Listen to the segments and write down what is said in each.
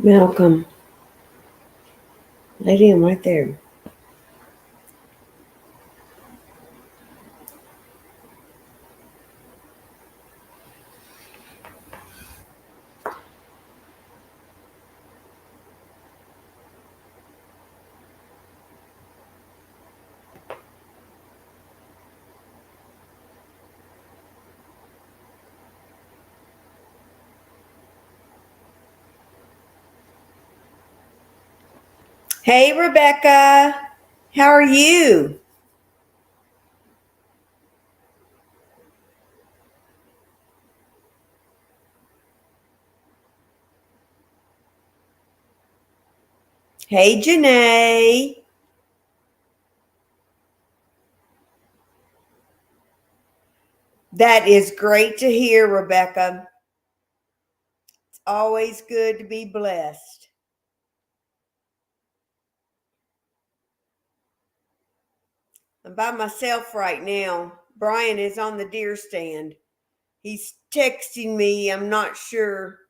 Malcolm. Lady, I'm right there. Hey, Rebecca. How are you? Hey, Janae. That is great to hear, Rebecca. It's always good to be blessed. I'm by myself right now. Brian is on the deer stand. He's texting me. I'm not sure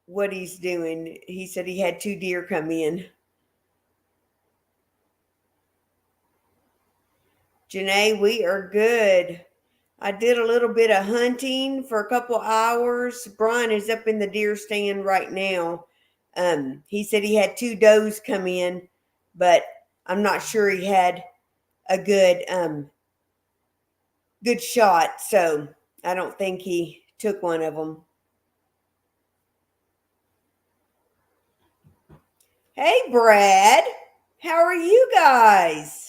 what he's doing. He said he had 2 deer come in. Janae, we are good. I did a little bit of hunting for a couple hours. Brian is up in the deer stand right now. He said he had 2 does come in, but I'm not sure he had a good shot, so I don't think he took one of them. Hey, Brad, how are you guys?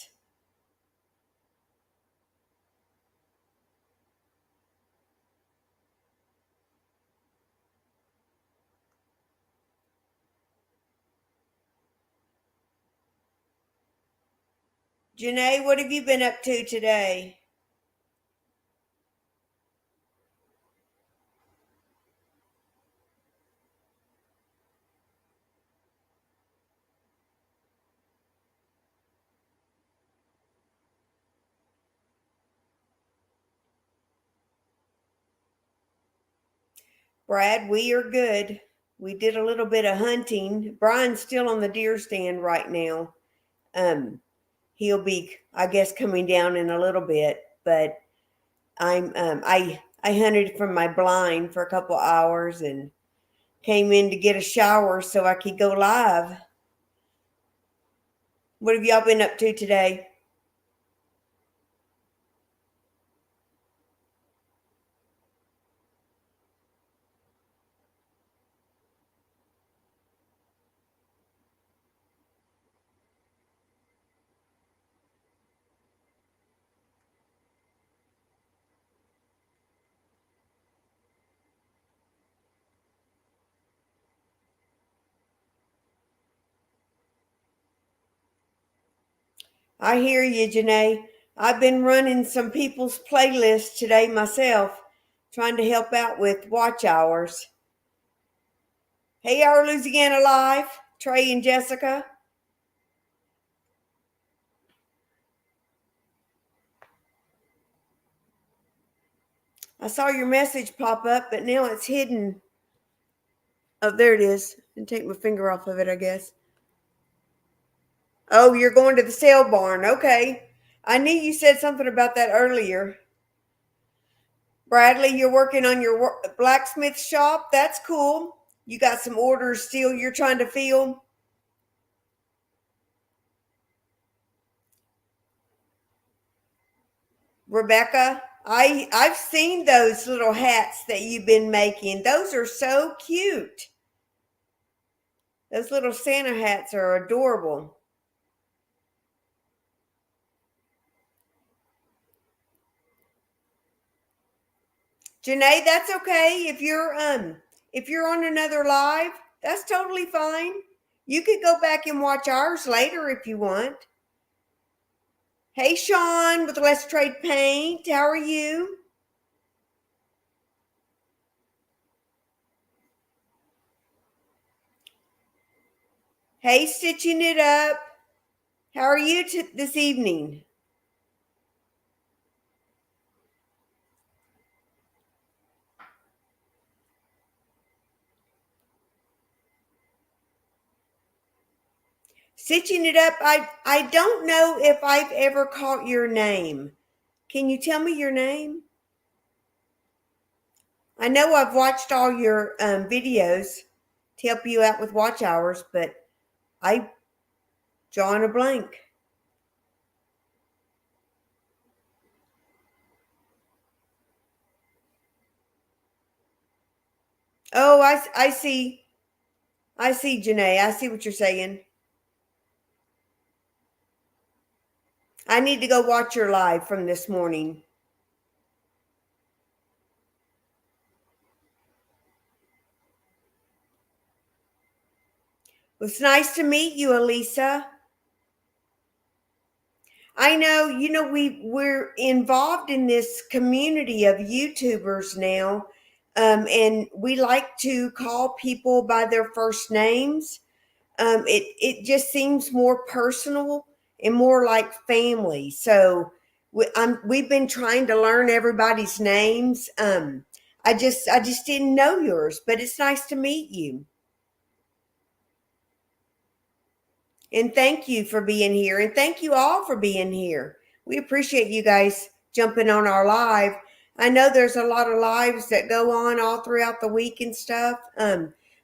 Janae, what have you been up to today? Brad, we are good. We did a little bit of hunting. Brian's still on the deer stand right now. He'll be, I guess, coming down in a little bit, but I hunted from my blind for a couple hours and came in to get a shower so I could go live. What have y'all been up to today? I hear you, Janae. I've been running some people's playlists today myself, trying to help out with watch hours. Hey, our Louisiana Live, Trey and Jessica. I saw your message pop up, but now it's hidden. Oh, there it is. And take my finger off of it, I guess. Oh, you're going to the sale barn. Okay. I knew you said something about that earlier. Bradley, you're working on your blacksmith shop. That's cool. You got some orders still you're trying to fill? Rebecca, I've seen those little hats that you've been making. Those are so cute. Those little Santa hats are adorable. Janae, that's okay. If you're on another live, that's totally fine. You could go back and watch ours later if you want. Hey Sean with Let's Trade Paint, how are you? Hey, Stitching It Up, how are you this evening? Stitching It Up, I don't know if I've ever caught your name. Can you tell me your name? I know I've watched all your videos to help you out with watch hours, but I drawing a blank. Oh, I see. I see, Janae. I see what you're saying. I need to go watch your live from this morning. It's nice to meet you, Elisa. I know, we're involved in this community of YouTubers now, and we like to call people by their first names. It just seems more personal and more like family. So we've been trying to learn everybody's names. I just didn't know yours, but it's nice to meet you. And thank you for being here. And thank you all for being here. We appreciate you guys jumping on our live. I know there's a lot of lives that go on all throughout the week and stuff.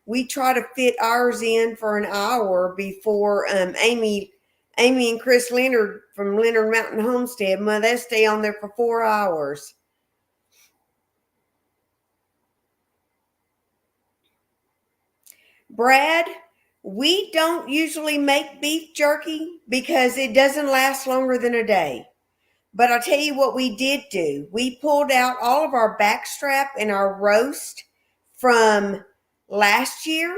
We try to fit ours in for an hour before Amy and Chris Leonard from Leonard Mountain Homestead. Well, they stay on there for 4 hours. Brad, we don't usually make beef jerky because it doesn't last longer than a day. But I'll tell you what we did do. We pulled out all of our backstrap and our roast from last year,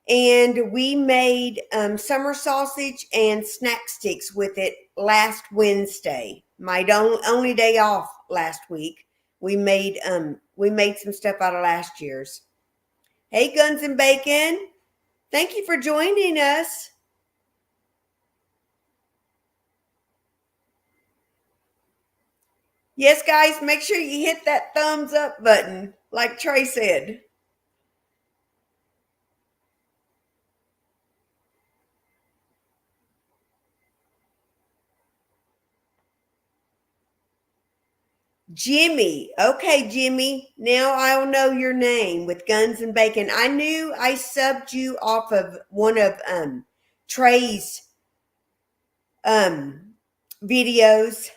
and we made summer sausage and snack sticks with it last Wednesday. My only day off last week. We made some stuff out of last year's. Hey, Guns and Bacon. Thank you for joining us. Yes, guys, make sure you hit that thumbs up button, like Trey said. Jimmy. Okay, Jimmy. Now I'll know your name with Guns and Bacon. I knew I subbed you off of one of Trey's videos,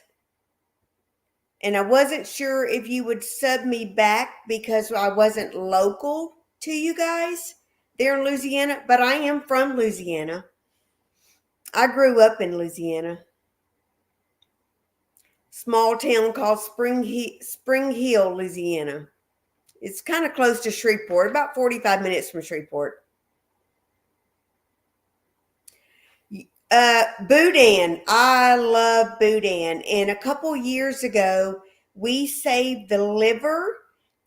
and I wasn't sure if you would sub me back because I wasn't local to you guys there in Louisiana, but I am from Louisiana. I grew up in Louisiana. Small town called Spring Hill, Louisiana. It's kind of close to Shreveport, about 45 minutes from Shreveport. Boudin. I love Boudin. And a couple years ago, we saved the liver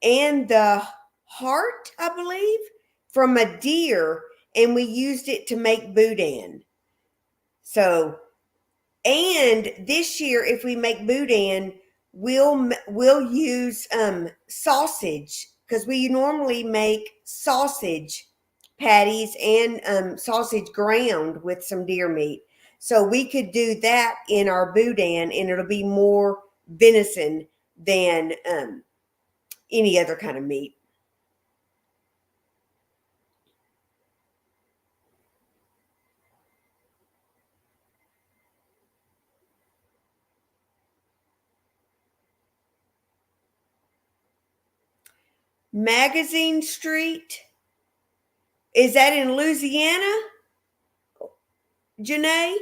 and the heart, I believe, from a deer, and we used it to make Boudin. So, and this year, if we make Boudin, we'll use sausage, because we normally make sausage patties and sausage ground with some deer meat. So we could do that in our Boudin, and it'll be more venison than any other kind of meat. Magazine Street. Is that in Louisiana, Janae?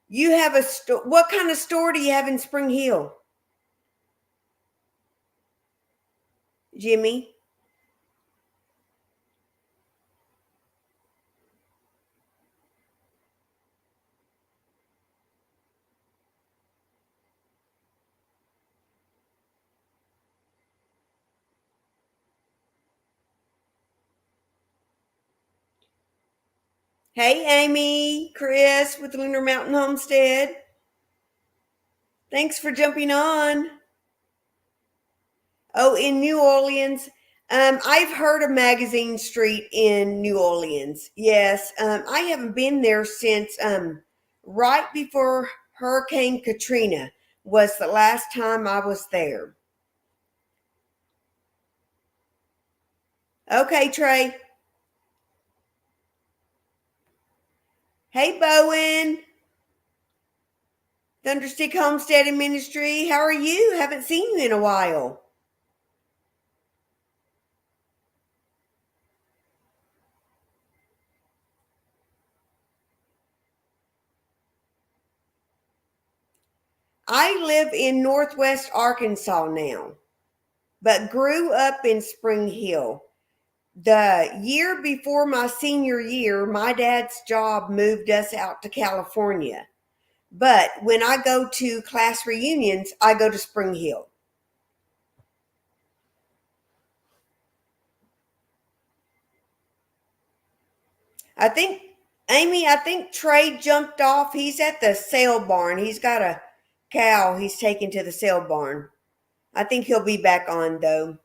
You have a store. What kind of store do you have in Spring Hill, Jimmy? Hey, Amy, Chris with Lunar Mountain Homestead. Thanks for jumping on. Oh, in New Orleans. I've heard of Magazine Street in New Orleans. Yes. I haven't been there since right before Hurricane Katrina was the last time I was there. Okay, Trey. Hey, Bowen. Thunderstick Homesteading Ministry. How are you? Haven't seen you in a while. I live in Northwest Arkansas now, but grew up in Spring Hill. The year before my senior year, my dad's job moved us out to California. But when I go to class reunions, I go to Spring Hill. I think Trey jumped off. He's at the sale barn. He's got a cow he's taking to the sale barn. I think he'll be back on though.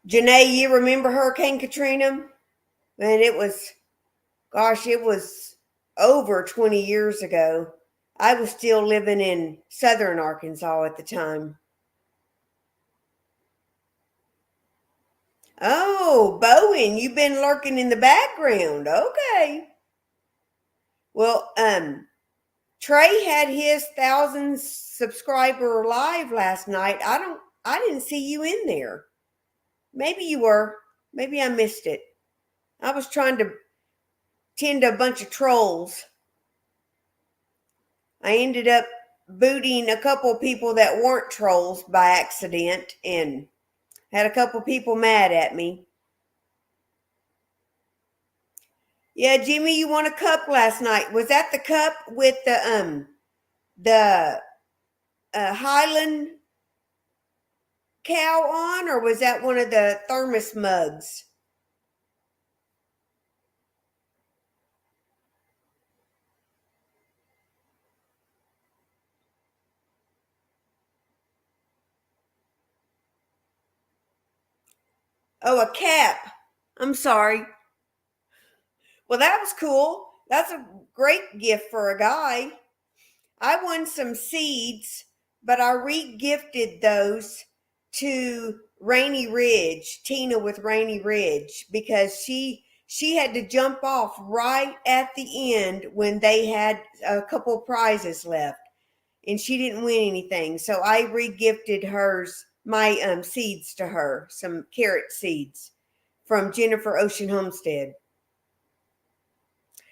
Janae, you remember Hurricane Katrina? Man, it was over 20 years ago. I was still living in southern Arkansas at the time. Oh, Bowen, you've been lurking in the background. Okay. Well, Trey had his 1,000 subscriber live last night. I didn't see you in there. Maybe you were. Maybe I missed it. I was trying to tend to a bunch of trolls. I ended up booting a couple people that weren't trolls by accident and had a couple people mad at me. Yeah, Jimmy, you won a cup last night. Was that the cup with the Highland cow on, or was that one of the thermos mugs? Oh, a cap. I'm sorry. Well, that was cool. That's a great gift for a guy. I won some seeds, but I re-gifted those to Rainy Ridge, Tina with Rainy Ridge, because she had to jump off right at the end when they had a couple prizes left, and she didn't win anything. So I re-gifted my seeds to her, some carrot seeds from Jennifer Ocean Homestead.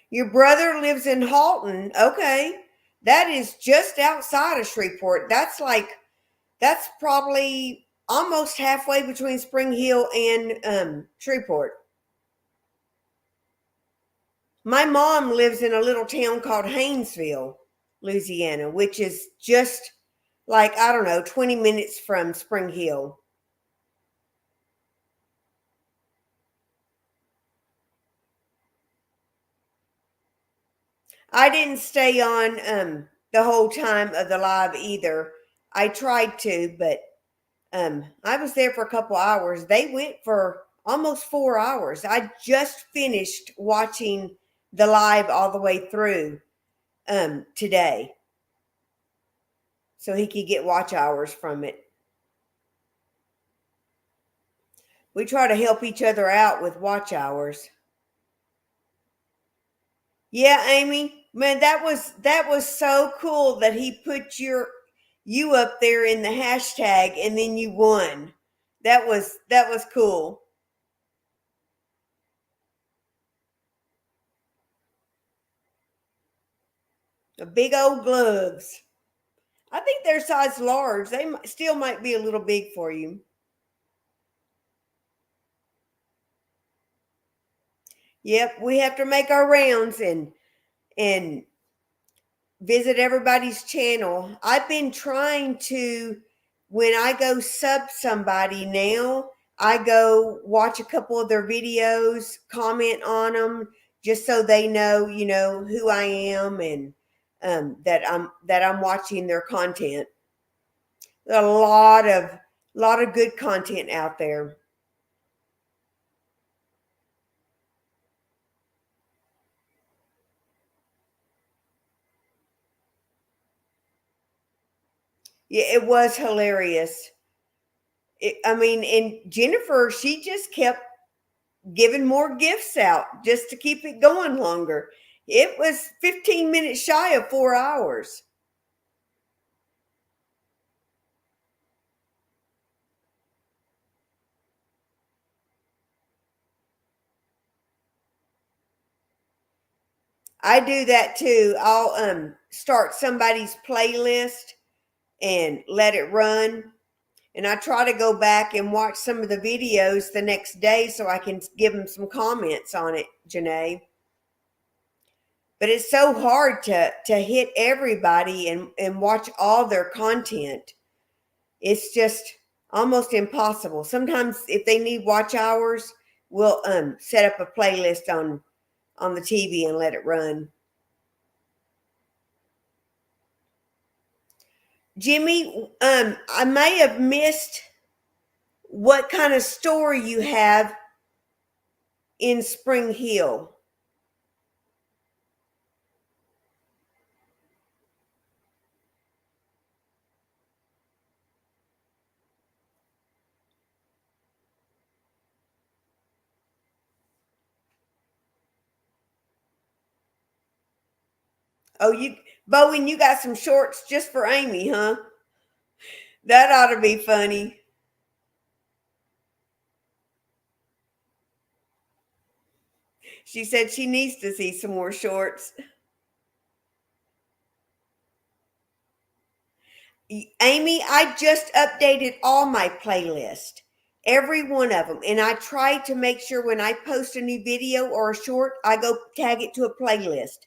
Your brother lives in Halton. Okay. That is just outside of Shreveport. That's probably almost halfway between Spring Hill and Shreveport. My mom lives in a little town called Haynesville, Louisiana, which is just like, I don't know, 20 minutes from Spring Hill. I didn't stay on the whole time of the live either. I tried to, but I was there for a couple hours. They went for almost 4 hours. I just finished watching the live all the way through today, so he could get watch hours from it. We try to help each other out with watch hours. Yeah, Amy, man, that was so cool that he put you up there in the hashtag and then you won. That was cool. The big old gloves. I think they're size large. They still might be a little big for you. Yep, we have to make our rounds and visit everybody's channel. I've been trying to, when I go sub somebody now, I go watch a couple of their videos, comment on them, just so they know, who I am and that I'm watching their content. A lot of good content out there. Yeah, it was hilarious. I mean, and Jennifer, she just kept giving more gifts out just to keep it going longer. It was 15 minutes shy of 4 hours. I do that too. I'll start somebody's playlist and let it run. And I try to go back and watch some of the videos the next day so I can give them some comments on it, Janae. But it's so hard to hit everybody and watch all their content. It's just almost impossible. Sometimes if they need watch hours, we'll set up a playlist on the TV and let it run. Jimmy, I may have missed what kind of store you have in Spring Hill. Oh, Bowen, you got some shorts just for Amy, huh? That ought to be funny. She said she needs to see some more shorts. Amy, I just updated all my playlist, every one of them. And I try to make sure when I post a new video or a short, I go tag it to a playlist.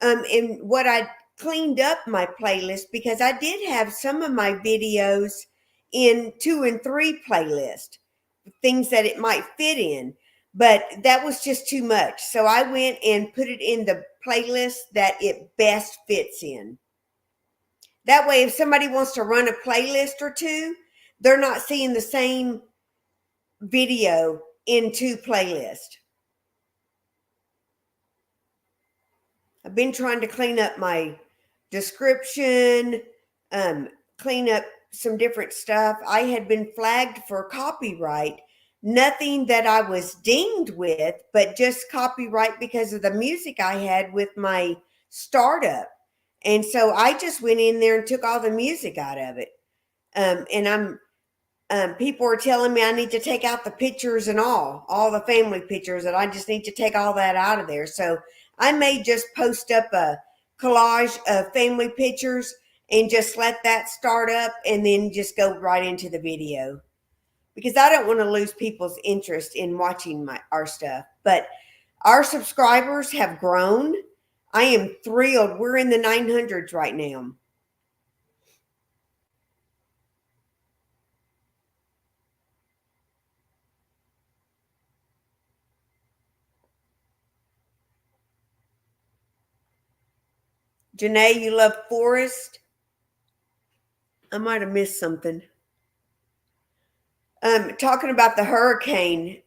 And what I cleaned up my playlist because I did have some of my videos in 2 and 3 playlist, things that it might fit in, but that was just too much. So I went and put it in the playlist that it best fits in. That way, if somebody wants to run a playlist or two, they're not seeing the same video in 2 playlists. I've been trying to clean up my description, clean up some different stuff. I had been flagged for copyright, nothing that I was dinged with, but just copyright because of the music I had with my startup. And so I just went in there and took all the music out of it. And people are telling me I need to take out the pictures and all the family pictures, and I just need to take all that out of there. So I may just post up a collage of family pictures and just let that start up and then just go right into the video because I don't want to lose people's interest in watching our stuff. But our subscribers have grown. I am thrilled. We're in the 900s right now. Janae, you love forest? I might have missed something. Talking about the hurricane,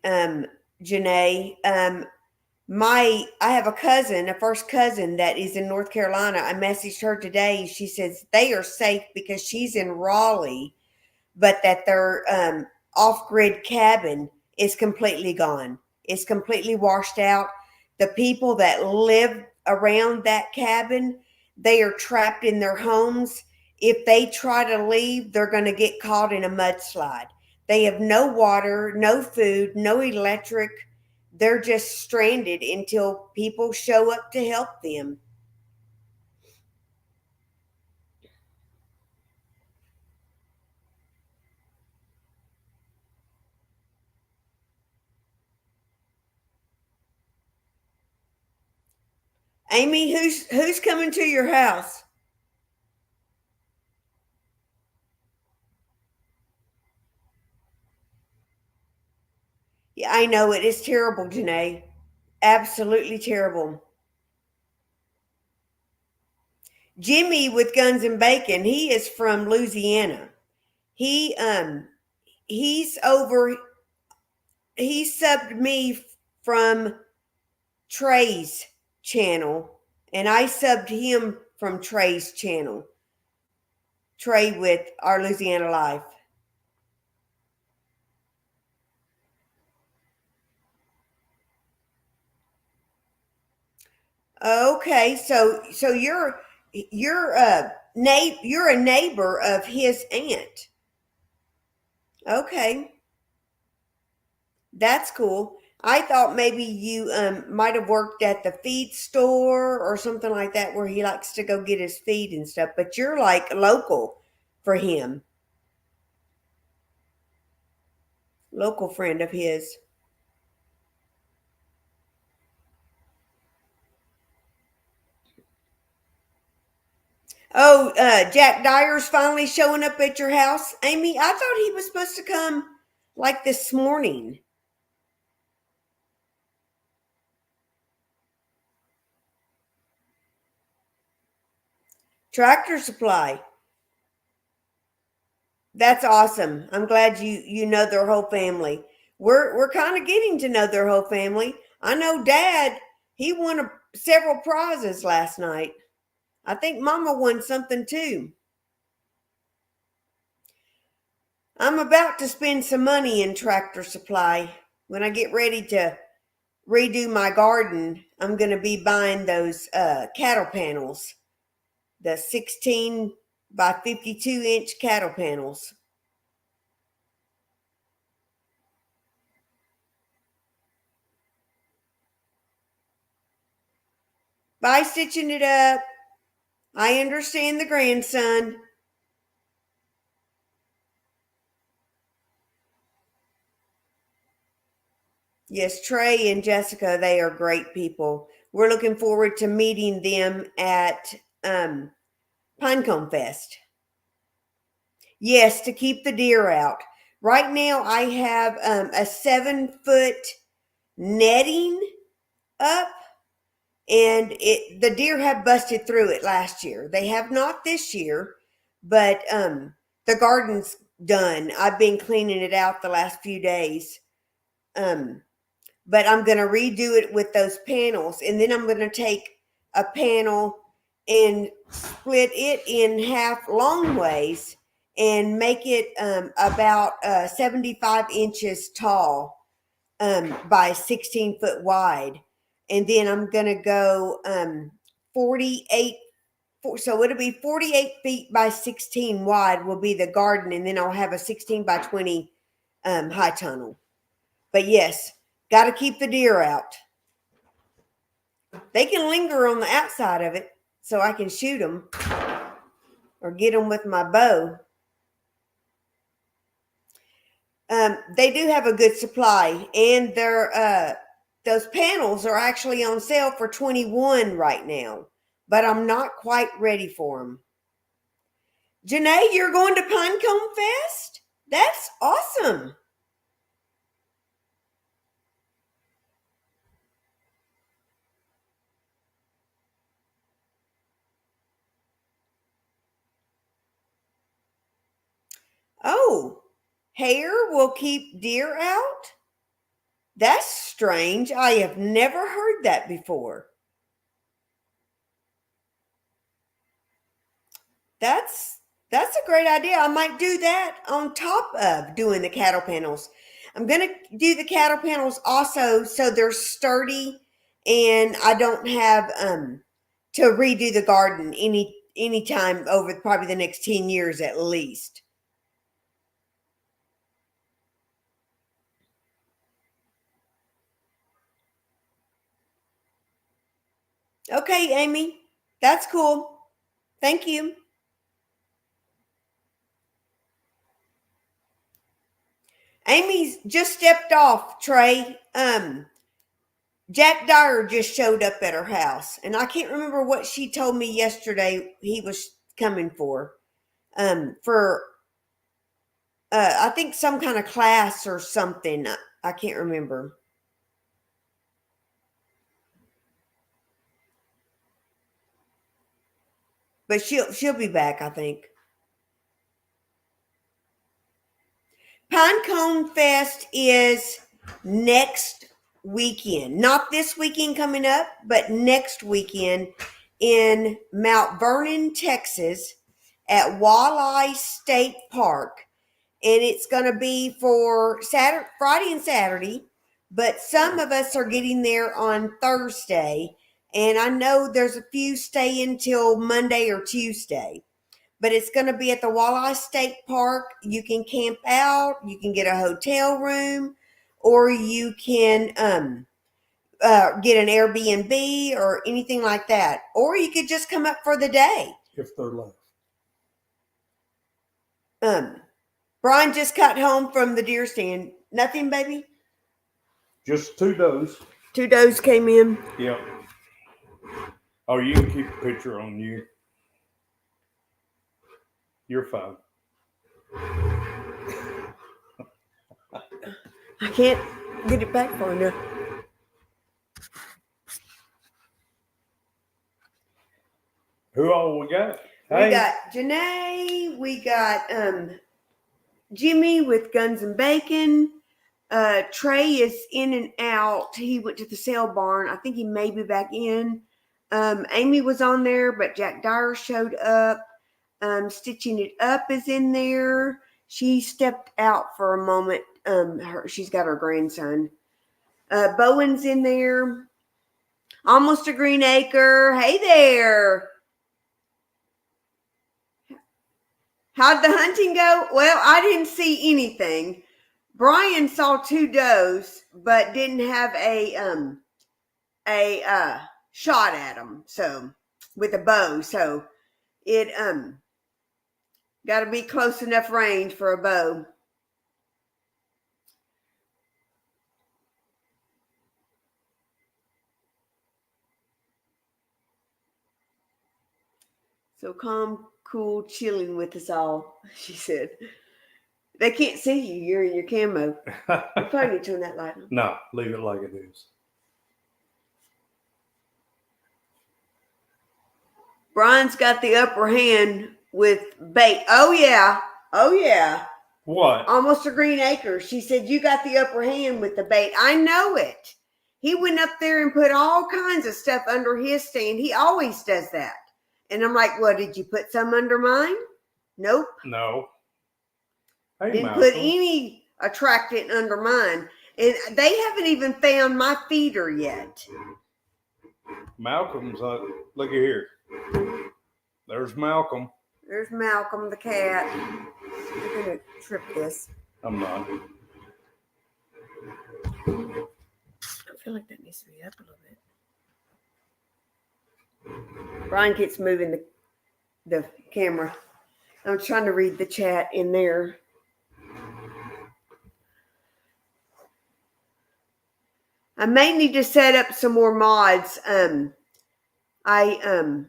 Janae, I have a cousin, a first cousin that is in North Carolina. I messaged her today. She says they are safe because she's in Raleigh, but that their off-grid cabin is completely gone. It's completely washed out. The people that live around that cabin, they are trapped in their homes. If they try to leave, they're going to get caught in a mudslide. They have no water, no food, no electric. They're just stranded until people show up to help them. Amy, who's coming to your house? Yeah, I know it is terrible, Janae. Absolutely terrible. Jimmy with Guns and Bacon, he is from Louisiana. He he's over he subbed me from Trey's channel, and I subbed him from Trey's channel. Trey with Our Louisiana Life. Okay, so you're a neighbor of his aunt. Okay, that's cool. I thought maybe you might have worked at the feed store or something like that where he likes to go get his feed and stuff, but you're like local for him. Local friend of his. Oh, Jack Dyer's finally showing up at your house, Amy. I thought he was supposed to come like this morning. Tractor Supply. That's awesome. I'm glad you know their whole family. We're kind of getting to know their whole family. I know Dad. He won several prizes last night. I think Mama won something too. I'm about to spend some money in Tractor Supply. When I get ready to redo my garden, I'm going to be buying those cattle panels, the 16 by 52-inch cattle panels. By stitching it up. I understand the grandson. Yes, Trey and Jessica, they are great people. We're looking forward to meeting them at Pinecone Fest. Yes, to keep the deer out. Right now, I have a 7-foot netting up, and the deer have busted through it last year. They have not this year, but the garden's done. I've been cleaning it out the last few days. Um, but I'm going to redo it with those panels, and then I'm going to take a panel and split it in half long ways and make it about 75 inches tall by 16 foot wide. And then I'm going to go 48, so it'll be 48 feet by 16 wide will be the garden, and then I'll have a 16 by 20 high tunnel. But yes, got to keep the deer out. They can linger on the outside of it so I can shoot them or get them with my bow. They do have a good supply, and those panels are actually on sale for $21 right now, but I'm not quite ready for them. Janae, you're going to Pinecone Fest? That's awesome. Oh, hair will keep deer out? That's strange. I have never heard that before. That's that's a great idea. I might do that on top of doing the cattle panels. I'm going to do the cattle panels also so they're sturdy and I don't have to redo the garden any time over probably the next 10 years at least. Okay, Amy, that's cool. Thank you. Amy's just stepped off, Trey. Jack Dyer just showed up at her house, and I can't remember what she told me yesterday he was coming for. I think some kind of class or something. I can't remember. But she'll be back, I think. Pinecone Fest is next weekend. Not this weekend coming up, but next weekend in Mount Vernon, Texas at 𝐓𝐈𝐒 State Park. And it's going to be for Friday and Saturday, but some of us are getting there on Thursday. And I know there's a few staying till Monday or Tuesday. But it's going to be at the 𝐓𝐈𝐒 State Park. You can camp out, you can get a hotel room, or you can get an Airbnb or anything like that. Or you could just come up for the day. If they're left. Brian just got home from the deer stand. Nothing, baby? Just 2 does. 2 does came in. Yep. Oh, you can keep a picture on you. You're fine. I can't get it back for you. Who all we got? We got Janae. We got Jimmy with Guns and Bacon. Trey is in and out. He went to the sale barn. I think he may be back in. Amy was on there, but Jack Dyer showed up. Stitching It Up is in there. She stepped out for a moment. She's got her grandson. Bowen's in there. Almost a Green Acre. Hey there. How'd the hunting go? Well, I didn't see anything. Brian saw 2 does, but didn't have a shot at them. So with a bow. So it got to be close enough range for a bow. So calm, cool, chilling with us all, she said. They can't see you. You're in your camo. You probably need to turn that light on. No, leave it like it is. Brian's got the upper hand with bait. Oh, yeah. Oh, yeah. What? Almost a Green Acre. She said, you got the upper hand with the bait. I know it. He went up there and put all kinds of stuff under his stand. He always does that. And I'm like, well, did you put some under mine? Nope. No. Hey, Didn't Malcolm. put any attractant under mine. And they haven't even found my feeder yet. Malcolm's look at here. There's Malcolm. There's Malcolm the cat. You're going to trip this. I'm not. I feel like that needs to be up a little bit. Brian keeps moving the camera. I'm trying to read the chat in there. I may need to set up some more mods. I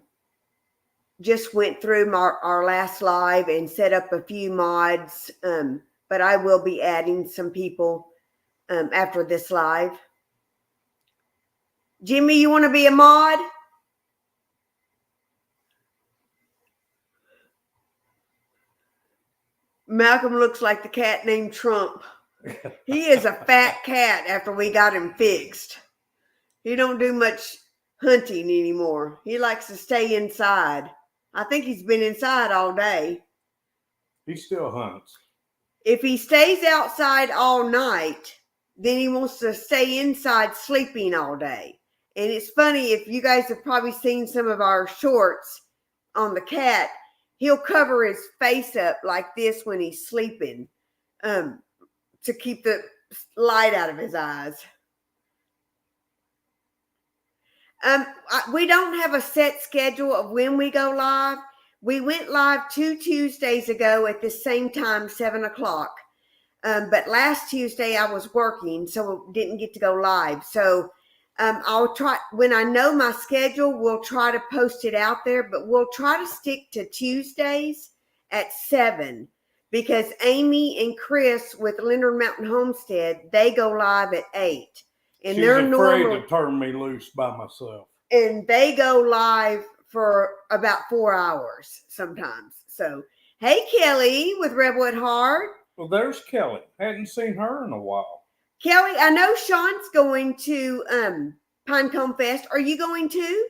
just went through our last live and set up a few mods, but I will be adding some people after this live. Jimmy, you want to be a mod? Malcolm looks like the cat named Trump. He is a fat cat after we got him fixed. He don't do much hunting anymore. He likes to stay inside. I think he's been inside all day. He still hunts. If he stays outside all night, then he wants to stay inside sleeping all day. And it's funny, if you guys have probably seen some of our shorts on the cat, he'll cover his face up like this when he's sleeping to keep the light out of his eyes. We don't have a set schedule of when we go live. We went live 2 Tuesdays ago at the same time, 7 o'clock. But last Tuesday I was working, so didn't get to go live. So I'll try, when I know my schedule, we'll try to post it out there, but we'll try to stick to Tuesdays at 7 because Amy and Chris with Leonard Mountain Homestead, they go live at 8. And She's they're afraid normal, to turn me loose by myself. and they go live for about 4 hours sometimes. So, hey, Kelly with Rebel at Heart. Well, there's Kelly. Hadn't seen her in a while. Kelly, I know Sean's going to Pinecone Fest. Are you going too?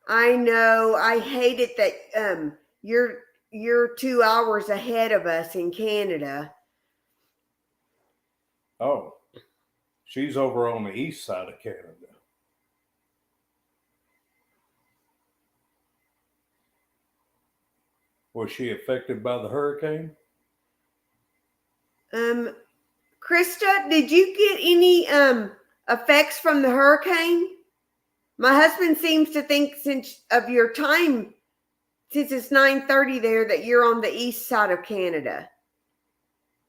I know. I hate it that you're 2 hours ahead of us in Canada. Oh, she's over on the east side of Canada. Was she affected by the hurricane? Krista, did you get any effects from the hurricane? My husband seems to think since of your time, since it's 9:30 there, that you're on the east side of Canada.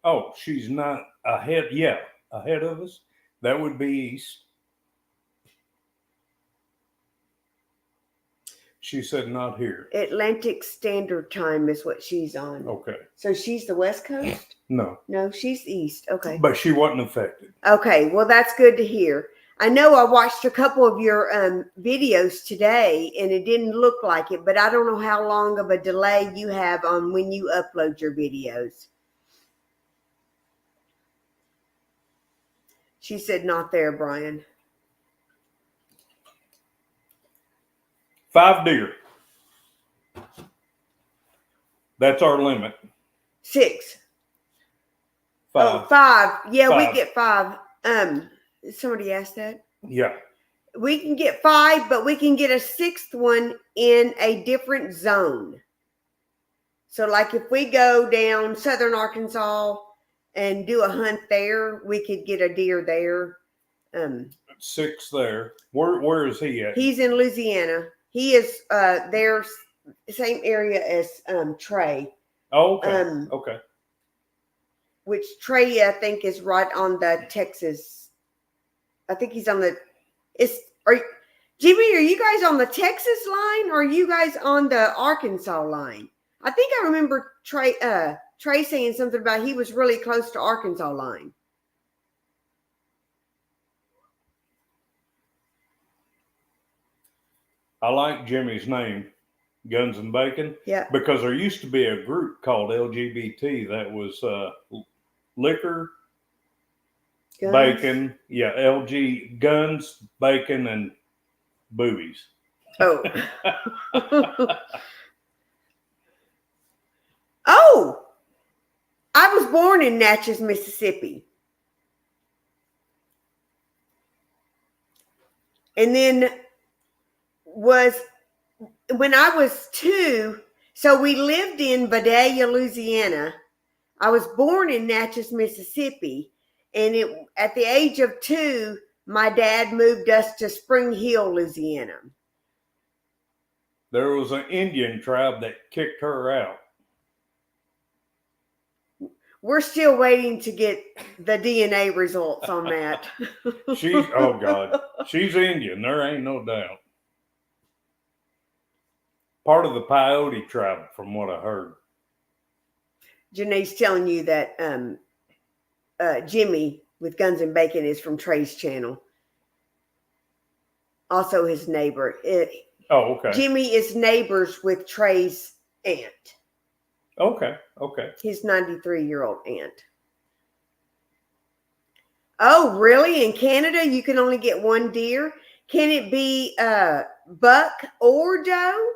Oh, she's not ahead. Yeah, ahead of us. That would be east. She said not here. Atlantic Standard Time is what she's on. Okay. So she's the West Coast? No. No, she's East. Okay. But she wasn't affected. Okay. Well, that's good to hear. I know I watched a couple of your videos today and it didn't look like it, but I don't know how long of a delay you have on when you upload your videos. She said not there, Brian. 5 deer. That's our limit. 6. 5. Oh, 5. Yeah, 5. we get 5. Somebody asked that. Yeah. We can get 5, but we can get a 6th one in a different zone. So like if we go down southern Arkansas and do a hunt there, we could get a deer there. 6 there. Where is he at? He's in Louisiana. He is there, same area as Trey. Oh, okay. Okay. Which Trey, I think, is right on the Texas. I think he's on the. Jimmy, are you guys on the Texas line or are you guys on the Arkansas line? I think I remember Trey saying something about he was really close to Arkansas line. I like Jimmy's name, Guns and Bacon. Yeah. Because there used to be a group called LGBT that was liquor, Guns. bacon, yeah, LG, guns, bacon, and boobies. Oh. Oh, I was born in Natchez, Mississippi. And then when I was 2, so we lived in Vidalia, Louisiana. I was born in Natchez, Mississippi. And at the age of 2, my dad moved us to Spring Hill, Louisiana. There was an Indian tribe that kicked her out. We're still waiting to get the DNA results on that. Oh God, she's Indian. There ain't no doubt. Part of the Peyote tribe, from what I heard. Janae's telling you that Jimmy with Guns and Bacon is from Trey's channel. Also his neighbor. Oh, okay. Jimmy is neighbors with Trey's aunt. Okay, okay. His 93-year-old aunt. Oh, really? In Canada, you can only get 1 deer? Can it be buck or doe?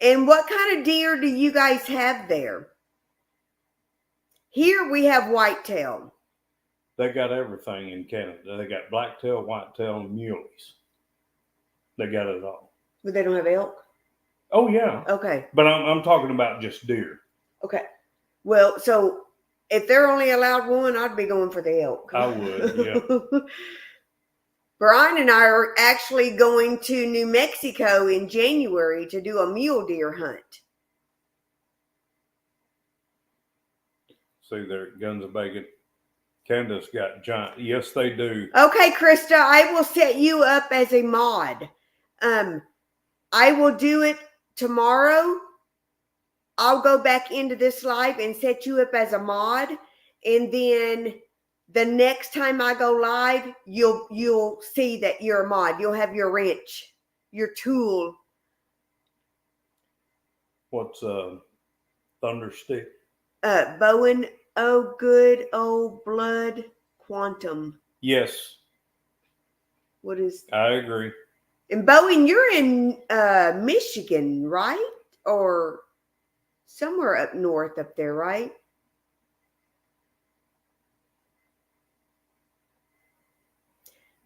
And what kind of deer do you guys have there? Here we have whitetail. They got everything in Canada. They got blacktail, whitetail, and muleys. They got it all. But they don't have elk? Oh, yeah. Okay. But I'm talking about just deer. Okay. Well, so if they're only allowed one, I'd be going for the elk. I would, yeah. Brian and I are actually going to New Mexico in January to do a mule deer hunt. See there, Guns of Bacon. Canada's got giant. Yes, they do. Okay, Krista, I will set you up as a mod. I will do it tomorrow. I'll go back into this live and set you up as a mod. And then the next time I go live, you'll see that you're a mod. You'll have your wrench, your tool. What's Thunderstick? Bowen, oh good old blood quantum. Yes. What is? I agree. And Bowen, you're in Michigan, right? Or somewhere up north up there, right?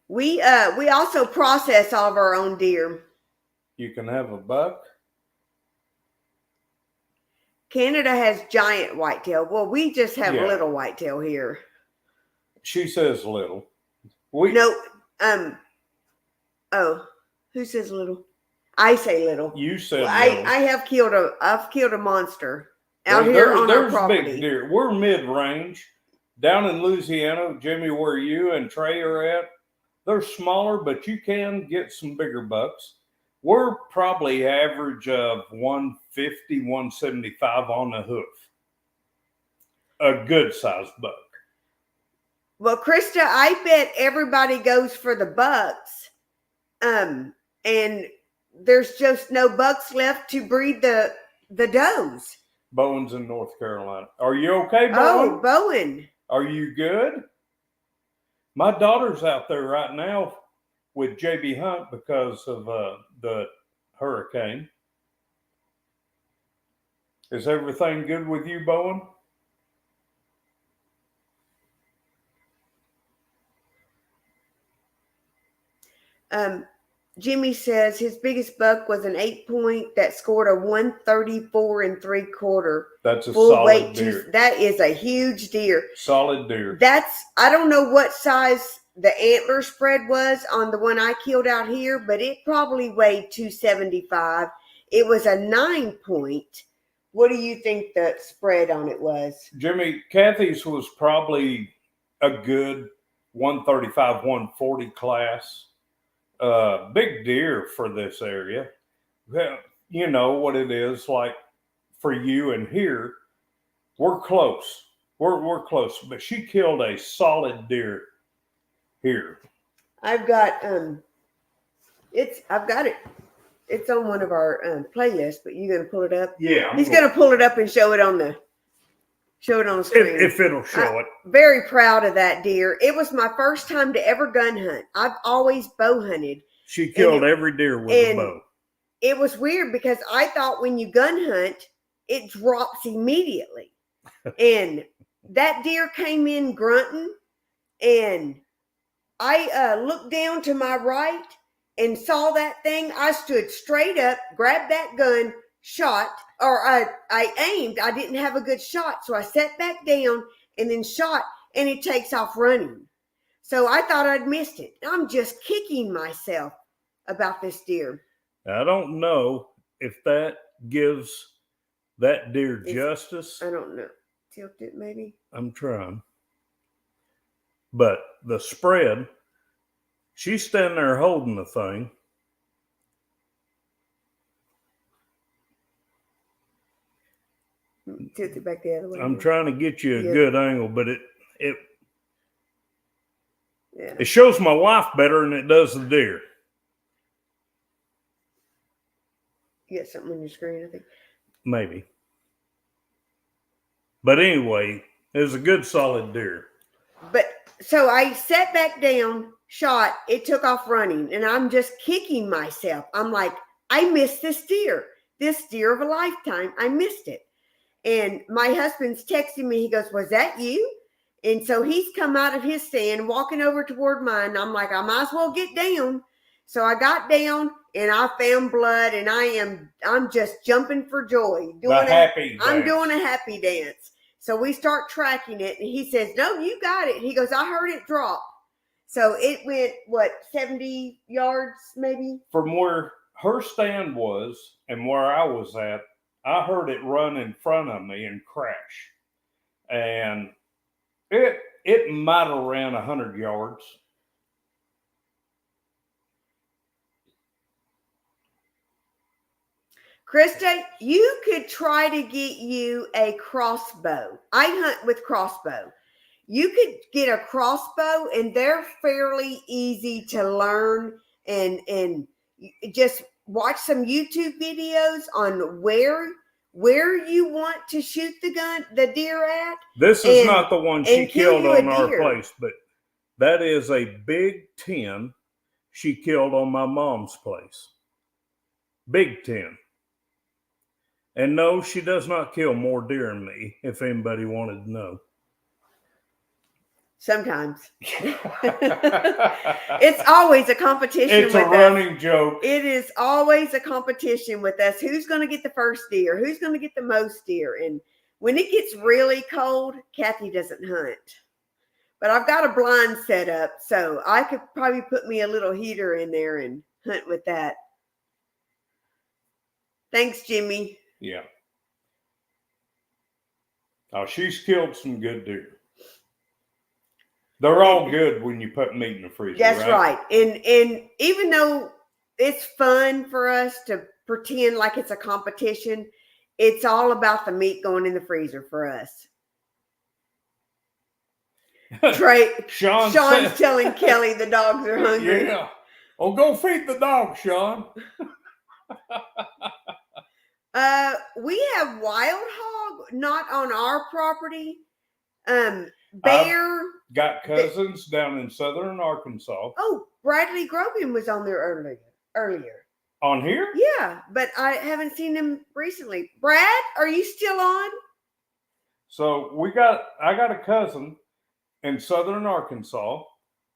We also process all of our own deer. You can have a buck. Canada has giant whitetail. Well, we just have little whitetail here. She says little. Oh, who says little? I say little. You said well, little. I've killed a monster out here on our property. Big deer. We're mid-range. Down in Louisiana, Jimmy, where you and Trey are at, they're smaller, but you can get some bigger bucks. We're probably average of 150, 175 on the hoof. A good sized buck. Well, Krista, I bet everybody goes for the bucks. And there's just no bucks left to breed the does. Bowen's in North Carolina. Are you okay, Bowen? Oh, Bowen. Are you good? My daughter's out there right now with JB Hunt because of the hurricane. Is everything good with you, Bowen? Jimmy says his biggest buck was an 8-point that scored a 134 3/4. That's a solid deer. That is a huge deer. Solid deer. I don't know what size the antler spread was on the one I killed out here, but it probably weighed 275. It was a 9-point. What do you think the spread on it was? Jimmy, Kathy's was probably a good 135, 140 class. Big deer for this area. Well, you know what it is like for you and here. We're close. We're close, but she killed a solid deer here. I've got I've got it. It's on one of our playlists, but you gonna pull it up? Yeah. He's gonna pull it up and show it on the screen. If it'll show it. Very proud of that deer. It was my first time to ever gun hunt. I've always bow hunted. She killed every deer with a bow. It was weird because I thought when you gun hunt, it drops immediately. And that deer came in grunting, and I looked down to my right and saw that thing. I stood straight up, grabbed that gun, shot, or I aimed. I didn't have a good shot, so I sat back down and then shot, and it takes off running. So I thought I'd missed it. I'm just kicking myself about this deer. I don't know if that gives that deer justice. I don't know. Tilt it maybe. I'm trying. But the spread, she's standing there holding the thing. Tilt it back the other way. I'm trying to get you a good angle, but it shows my wife better than it does the deer. You got something on your screen, I think. Maybe. But anyway, it was a good solid deer. But so I sat back down, shot, it took off running, and I'm just kicking myself. I'm like, I missed this deer of a lifetime. I missed it. And my husband's texting me. He goes, was that you? And so he's come out of his stand, walking over toward mine. I'm like, I might as well get down. So I got down and I found blood, and I'm just jumping for joy. I'm doing a happy dance. So we start tracking it, and he says, no, you got it. He goes, I heard it drop. So it went, 70 yards maybe? From where her stand was and where I was at, I heard it run in front of me and crash. And it might have ran 100 yards. Krista, you could try to get you a crossbow. I hunt with crossbow. You could get a crossbow, and they're fairly easy to learn, and just watch some YouTube videos on where you want to shoot the deer at. This is not the one she killed on our place, but that is a big 10 she killed on my mom's place. Big 10. And no, she does not kill more deer than me, if anybody wanted to know. Sometimes. It's always a competition with us. It's a running joke. It is always a competition with us. Who's going to get the first deer? Who's going to get the most deer? And when it gets really cold, Kathy doesn't hunt. But I've got a blind set up, so I could probably put me a little heater in there and hunt with that. Thanks, Jimmy. Yeah. Oh, she's killed some good deer. They're all good when you put meat in the freezer. That's right. And even though it's fun for us to pretend like it's a competition, it's all about the meat going in the freezer for us. Sean's telling Kelly the dogs are hungry. Yeah. Oh, go feed the dog, Sean. We have wild hog, not on our property. Bear. I've got cousins down in southern Arkansas. Oh, Bradley Grogan was on there earlier. On here? Yeah, but I haven't seen him recently. Brad, are you still on? So I got a cousin in southern Arkansas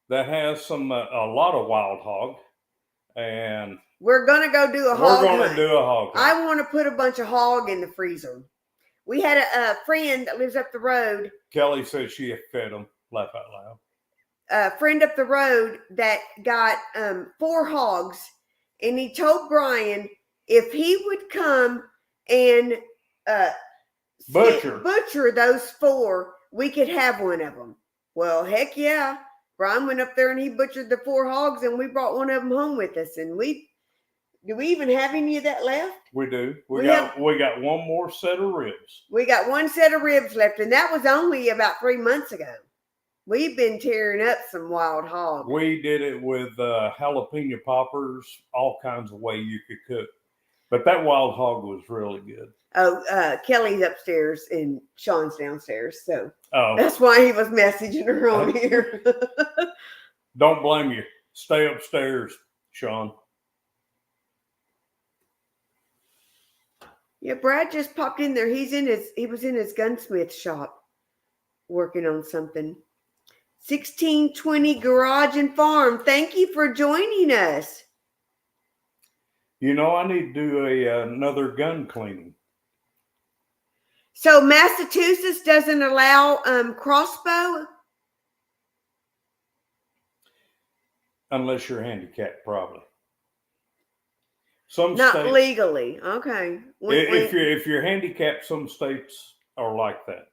that has a lot of wild hog, and we're gonna go do a hog. We're gonna do a hog. I want to put a bunch of hog in the freezer. We had a friend that lives up the road. Kelly said she fed them. Laugh out loud. A friend up the road that got 4 hogs, and he told Brian if he would come and butcher those 4, we could have one of them. Well, heck yeah. Brian went up there and he butchered the 4 hogs, and we brought one of them home with us. And do we even have any of that left? We do. We got one more set of ribs. We got one set of ribs left, and that was only about 3 months ago. We've been tearing up some wild hog. We did it with jalapeno poppers, all kinds of way you could cook. But that wild hog was really good. Oh, Kelly's upstairs and Sean's downstairs, so that's why he was messaging her on here. Don't blame you. Stay upstairs, Sean. Yeah, Brad just popped in there. He was in his gunsmith shop working on something. 1620 Garage and Farm. Thank you for joining us. You know, I need to do another gun cleaning. So Massachusetts doesn't allow crossbow? Unless you're handicapped, probably. Not legally. Okay. If you're handicapped, some states are like that.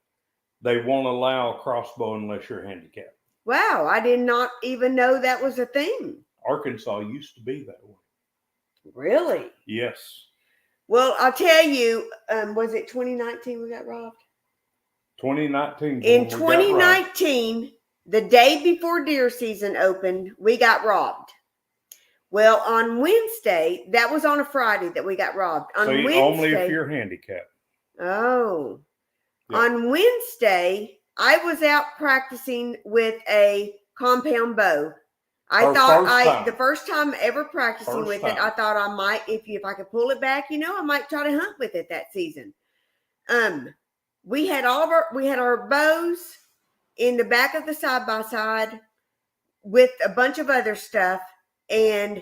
They won't allow a crossbow unless you're handicapped. Wow, I did not even know that was a thing. Arkansas used to be that way. Really? Yes. Well, I'll tell you, was it 2019 we got robbed? 2019. In 2019, the day before deer season opened, we got robbed. Well, on Wednesday, that was on a Friday that we got robbed. Wednesday, only if you're handicapped. Oh. Yeah. On Wednesday, I was out practicing with a compound bow. The first time ever practicing with it, I thought I might, if I could pull it back, I might try to hunt with it that season. We had our bows in the back of the side-by-side with a bunch of other stuff and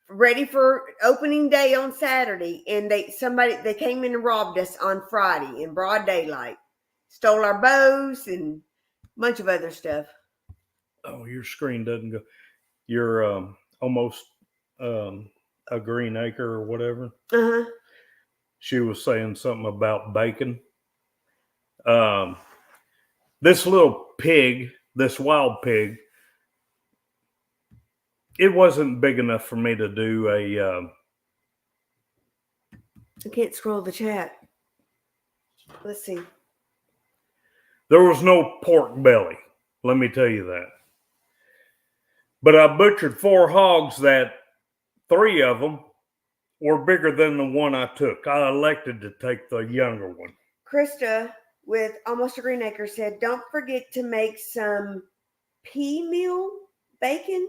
ready for opening day on Saturday. And they came in and robbed us on Friday in broad daylight, stole our bows and a bunch of other stuff. Oh, your screen doesn't go. You're almost a green acre or whatever. She was saying something about bacon. This little pig, this wild pig, it wasn't big enough for me to do a. I can't scroll the chat. Let's see. There was no pork belly. Let me tell you that. But I butchered 4 hogs that 3 of them were bigger than the one I took. I elected to take the younger one. Krista with Almost a Green Acre said, don't forget to make some pea meal bacon.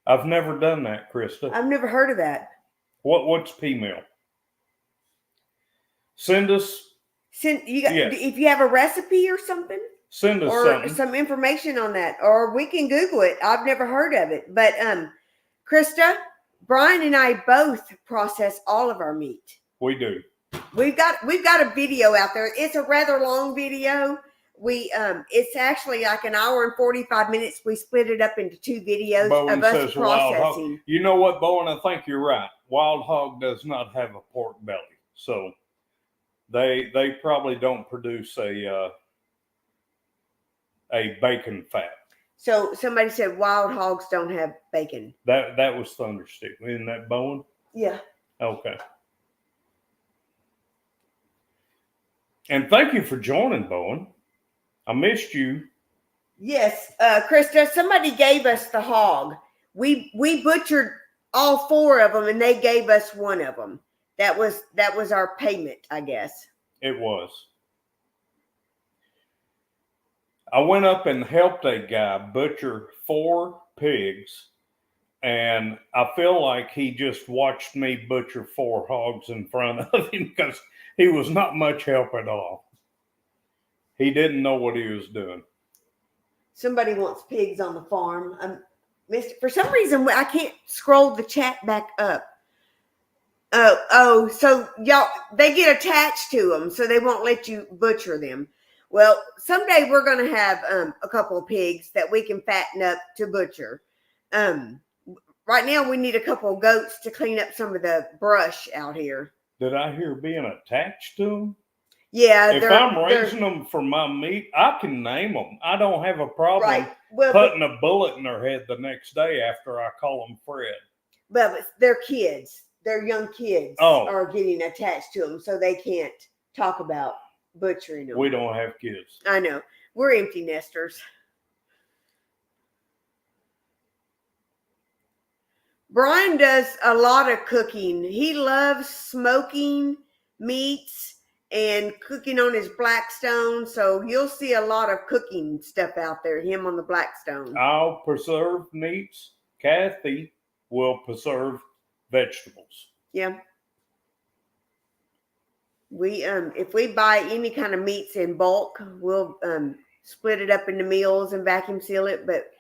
I've never done that, Krista. I've never heard of that. What's pea meal? Send us. If you have a recipe or something. Send us something. Some information on that, or we can Google it. I've never heard of it, but Krista, Brian, and I both process all of our meat. We do. We've got a video out there. It's a rather long video. It's actually like an hour and 45 minutes. We split it up into 2 videos of us processing. You know what, Bowen? I think you're right. Wild hog does not have a pork belly, so they probably don't produce a bacon fat. So somebody said wild hogs don't have bacon. That was Thunderstick. Isn't that Bowen? Yeah. Okay. And thank you for joining, Bowen. I missed you. Yes, Krista, somebody gave us the hog. We butchered all 4 of them and they gave us one of them. That was our payment, I guess. It was. I went up and helped a guy butcher 4 pigs, and I feel like he just watched me butcher 4 hogs in front of him because he was not much help at all. He didn't know what he was doing. Somebody wants pigs on the farm. For some reason, I can't scroll the chat back up. So y'all, they get attached to them, so they won't let you butcher them. Well, someday we're going to have a couple of pigs that we can fatten up to butcher. Right now, we need a couple of goats to clean up some of the brush out here. Did I hear being attached to them? Yeah. If I'm raising them for my meat, I can name them. I don't have a problem putting a bullet in their head the next day after I call them Fred. But they're kids. They're young kids are getting attached to them, so they can't talk about butchering them. We don't have kids. I know. We're empty nesters. Brian does a lot of cooking. He loves smoking meats and cooking on his Blackstone. So you'll see a lot of cooking stuff out there, him on the Blackstone. I'll preserve meats. Kathy will preserve vegetables. Yeah. We if we buy any kind of meats in bulk, we'll split it up into meals and vacuum seal it. But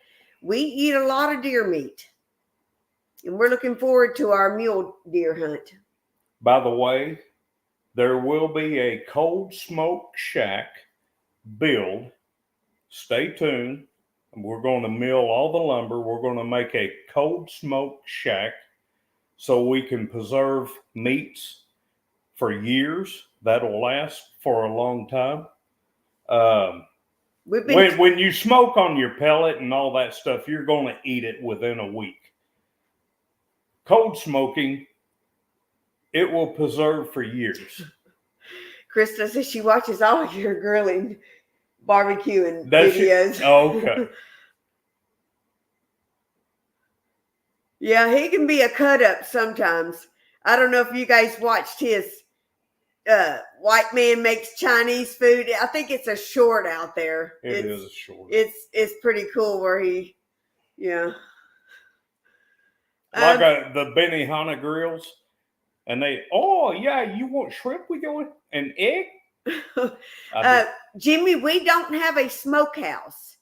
we eat a lot of deer meat. And we're looking forward to our mule deer hunt. By the way, there will be a cold smoke shack build. Stay tuned. We're going to mill all the lumber. We're going to make a cold smoke shack so we can preserve meats for years. That'll last for a long time. When you smoke on your pellet and all that stuff, you're going to eat it within a week. Cold smoking, it will preserve for years. Krista says she watches all of your grilling, barbecuing videos. Okay. Yeah, he can be a cut up sometimes. I don't know if you guys watched his White Man Makes Chinese Food. I think it's a short out there. It is a short. It's pretty cool where he Yeah. Like the Benihana grills. And they, oh, yeah, you want shrimp? We going? An egg? Jimmy, we don't have a smokehouse.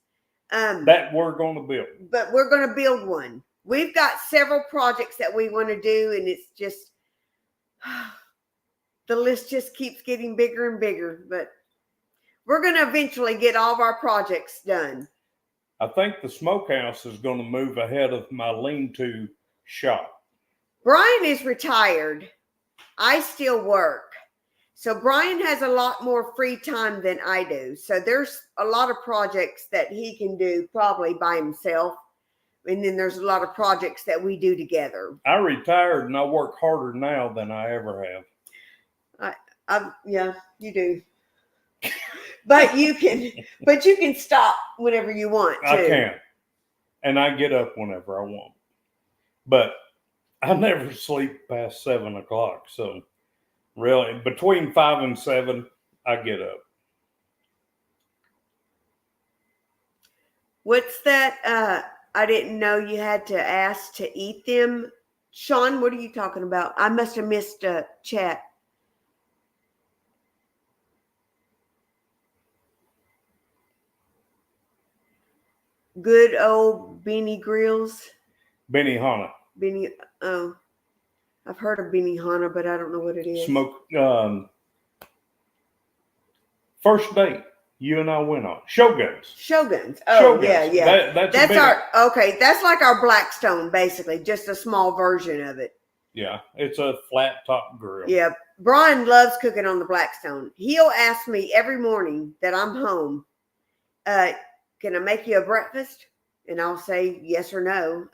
That we're going to build. But we're going to build one. We've got several projects that we want to do, and it's just, the list just keeps getting bigger and bigger. But we're going to eventually get all of our projects done. I think the smokehouse is going to move ahead of my lean-to shop. Brian is retired. I still work. So Brian has a lot more free time than I do. So there's a lot of projects that he can do probably by himself. And then there's a lot of projects that we do together. I retired and I work harder now than I ever have. Yeah, you do. But you can stop whenever you want to. I can. And I get up whenever I want. But I never sleep past 7 o'clock. So really, between 5 and 7, I get up. What's that? I didn't know you had to ask to eat them. Sean, what are you talking about? I must have missed a chat. Good old Beanie Grills. Benihana. Oh, I've heard of Benihana, but I don't know what it is. First date you and I went on. Shoguns. Shoguns. Oh, Shoguns. Yeah. That's like our Blackstone, basically, just a small version of it. Yeah, it's a flat top grill. Yeah, Brian loves cooking on the Blackstone. He'll ask me every morning that I'm home, can I make you a breakfast? And I'll say yes or no.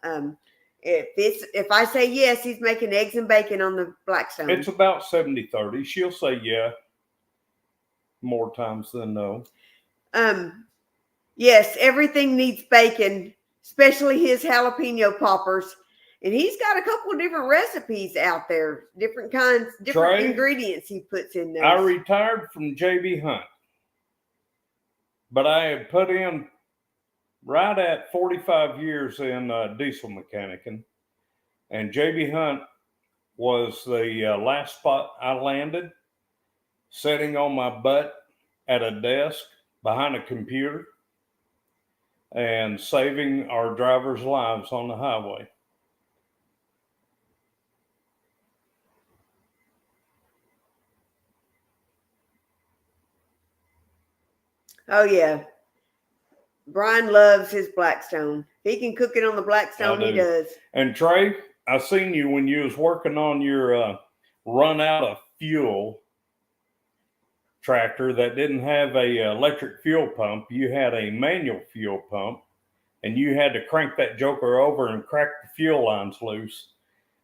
If I say yes, he's making eggs and bacon on the Blackstone. It's about 70-30. She'll say yeah more times than no. Yes, everything needs bacon, especially his jalapeno poppers. And he's got a couple of different recipes out there, different kinds, different ingredients he puts in there. I retired from 𝐗𝐍𝐉𝐎𝐾, but I had put in right at 45 years in diesel mechanicing, and 𝐗𝐍𝐉𝐴 was the last spot I landed, sitting on my butt at a desk behind a computer and saving our drivers' lives on the highway. Oh, yeah. Brian loves his Blackstone. He can cook it on the Blackstone. He does. And Trey, I seen you when you was working on your run out of fuel tractor that didn't have a electric fuel pump. You had a manual fuel pump, and you had to crank that joker over and crack the fuel lines loose.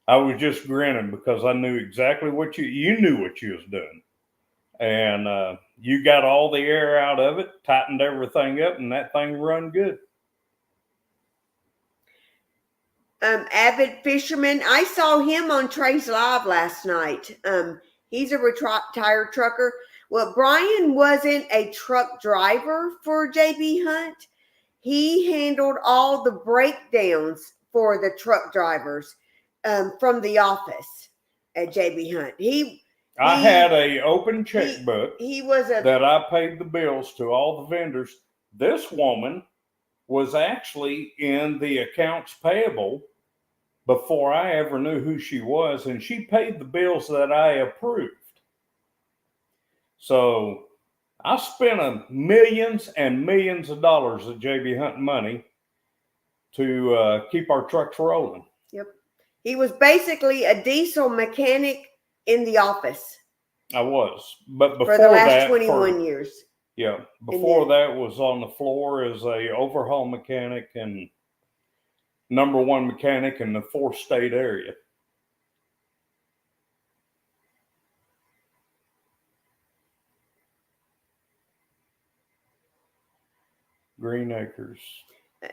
I was just grinning because I knew exactly what you knew what you was doing. And you got all the air out of it, tightened everything up, and that thing run good. Avid fisherman. I saw him on Trey's Live last night. He's a retired trucker. Well, Brian wasn't a truck driver for 𝐗𝐍𝐉𝐴. He handled all the breakdowns for the truck drivers from the office at 𝐗𝐍𝐉𝐴. I had a open checkbook that I paid the bills to all the vendors. This woman was actually in the accounts payable before I ever knew who she was, and she paid the bills that I approved. So I spent millions and millions of dollars at 𝐗𝐍𝐉𝐴 money to keep our trucks rolling. Yep. He was basically a diesel mechanic in the office. I was, but before for the last 21 years. Yeah, before that was on the floor as a overhaul mechanic and #1 mechanic in the 4-state area. Green Acres.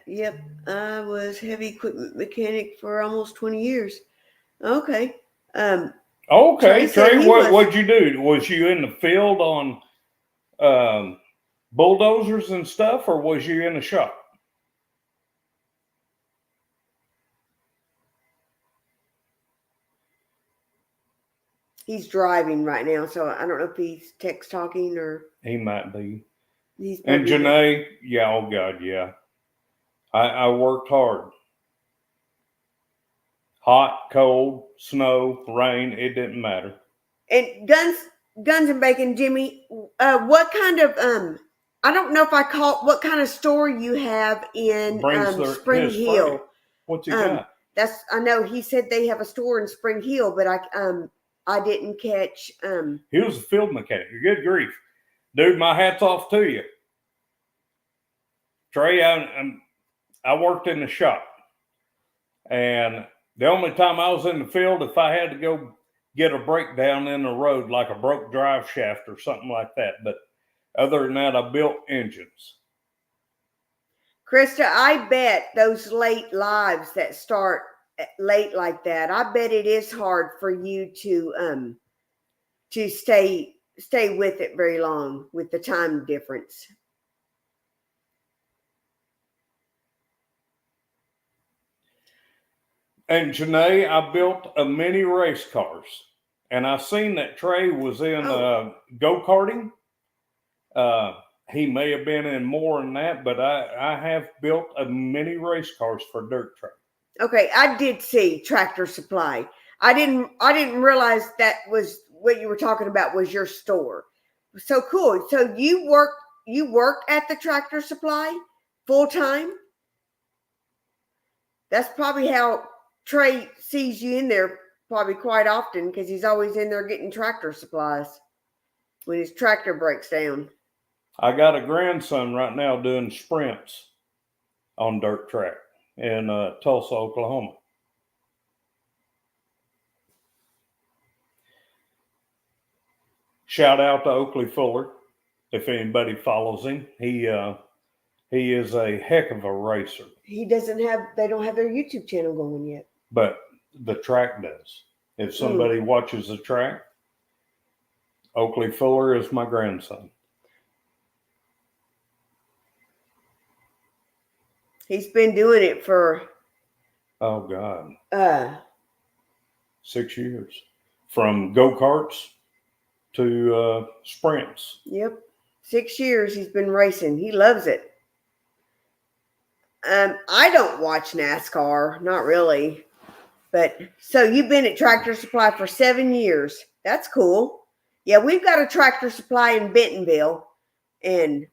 Yep, I was heavy equipment mechanic for almost 20 years. Okay. Okay, Trey, what'd you do? Was you in the field on bulldozers and stuff, or was you in the shop? He's driving right now, so I don't know if he's text talking or He might be. he's. And Janae, yeah, oh God, yeah. I worked hard. Hot, cold, snow, rain, it didn't matter. And guns and bacon, Jimmy. What kind of I don't know if I call what kind of store you have in Spring Hill. What's he got? I know he said they have a store in Spring Hill, but I didn't catch. He was a field mechanic. Good grief, dude! My hat's off to you, Trey. I worked in the shop, and the only time I was in the field, if I had to go get a breakdown in the road, like a broke drive shaft or something like that. But other than that, I built engines. Krista, I bet those late lives that start late like that, I bet it is hard for you to stay with it very long with the time difference. And Janae, I built a mini race cars, and I seen that Trey was in go-karting. He may have been in more than that, but I have built a mini race cars for dirt track. Okay, I did see Tractor Supply. I didn't realize that was what you were talking about was your store. So cool. So you work at the Tractor Supply full time? That's probably how Trey sees you in there probably quite often, because he's always in there getting tractor supplies when his tractor breaks down. I got a grandson right now doing sprints on dirt track in Tulsa, Oklahoma. Shout out to Oakley Fuller, if anybody follows him. He is a heck of a racer. They don't have their YouTube channel going yet. But the track does. If somebody watches the track, Oakley Fuller is my grandson. He's been doing it for 6 years. From go-karts to sprints. Yep. 6 years he's been racing. He loves it. I don't watch NASCAR, not really. But so you've been at Tractor Supply for 7 years. That's cool. Yeah, we've got a Tractor Supply in Bentonville, and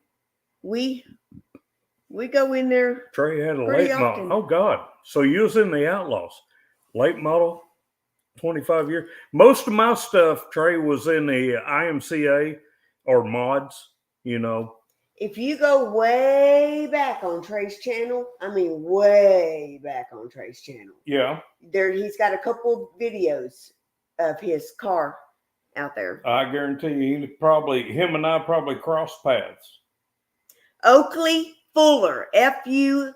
we go in there. Trey had a late model. Oh God! So you was in the Outlaws, late model, 25 years. Most of my stuff, Trey, was in the IMCA or mods. You know. If you go way back on Trey's channel, way back on Trey's channel. Yeah. He's got a couple videos of his car out there. I guarantee you, him and I probably crossed paths. Oakley Fuller, Fuller.